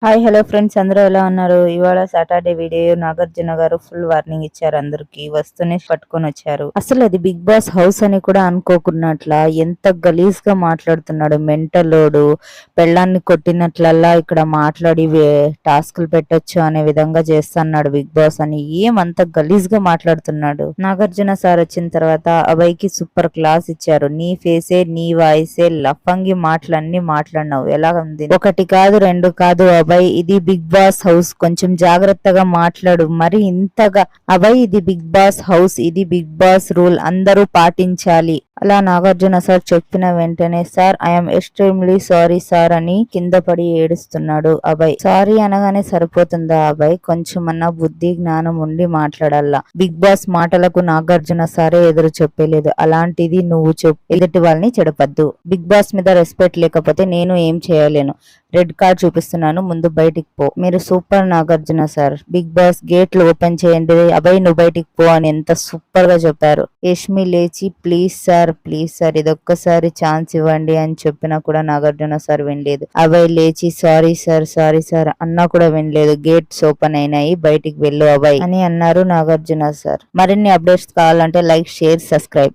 Hi hello friends, అందరూ ఎలా ఉన్నారు? ఇవాళ సాటర్డే వీడియో. నాగార్జున గారు ఫుల్ వార్నింగ్ ఇచ్చారు అందరికి. వస్తూనే పట్టుకొని వచ్చారు. అసలు అది బిగ్ బాస్ హౌస్ అని కూడా అనుకోకున్నట్లా ఎంత గలీజ్ గా మాట్లాడుతున్నాడు. మెంటలోడు పెళ్ళాన్ని కొట్టినట్లల్లా ఇక్కడ మాట్లాడి టాస్కులు పెట్టొచ్చు అనే విధంగా చేస్తున్నాడు బిగ్ బాస్ అని. ఏమంత గలీజ్ గా మాట్లాడుతున్నాడు. నాగార్జున సార్ వచ్చిన తర్వాత అభయ్కి సూపర్ క్లాస్ ఇచ్చారు. నీ ఫేసే నీ వాయిసే లఫంగి మాటలన్నీ మాట్లాడినావు. ఎలా ఉంది? ఒకటి కాదు రెండు కాదు అభయ్, ఇది బిగ్ బాస్ హౌస్, కొంచెం జాగ్రత్తగా మాట్లాడు. మరి ఇంతగా అభయ్, ఇది బిగ్ బాస్ హౌస్, ఇది బిగ్ బాస్ రూల్, అందరూ పాటించాలి. అలా నాగార్జున సార్ చెప్పిన వెంటనే sir I'm extremely sorry sir అని కింద పడి ఏడుస్తున్నాడు అభయ్. సారీ అనగానే సరిపోతుందా అభయ్? కొంచెమన్నా బుద్ధి జ్ఞానం ఉండి మాట్లాడాలా. బిగ్ బాస్ మాటలకు నాగార్జున సారే ఎదురు చెప్పలేదు. అలాంటిది నువ్వు ఎదుటి వాళ్ళని చెడపద్దు. బిగ్ బాస్ మీద రెస్పెక్ట్ లేకపోతే నేను ఏం చేయలేను. రెడ్ కార్డ్ చూపిస్తున్నాను, ముందు బయటికి పో. మీరు super Nagarjuna sir. Bigg Boss గేట్లు ఓపెన్ చేయండి, అభయ్ నువ్వు బయటికి పో అని ఎంత సూపర్ గా చెప్పారు. యష్మి లేచి ప్లీజ్ సార్ ఇదొక్కసారి ఛాన్స్ ఇవ్వండి అని చెప్పినా కూడా నాగార్జున సార్ వినలేదు. అభయ్ లేచి సారీ సార్ అన్నా కూడా వినలేదు. గేట్స్ ఓపెన్ అయినాయి, బయటికి వెళ్ళు అభయ్ అని అన్నారు నాగార్జున సార్. మరిన్ని అప్డేట్స్ కావాలంటే లైక్, షేర్, సబ్స్క్రైబ్.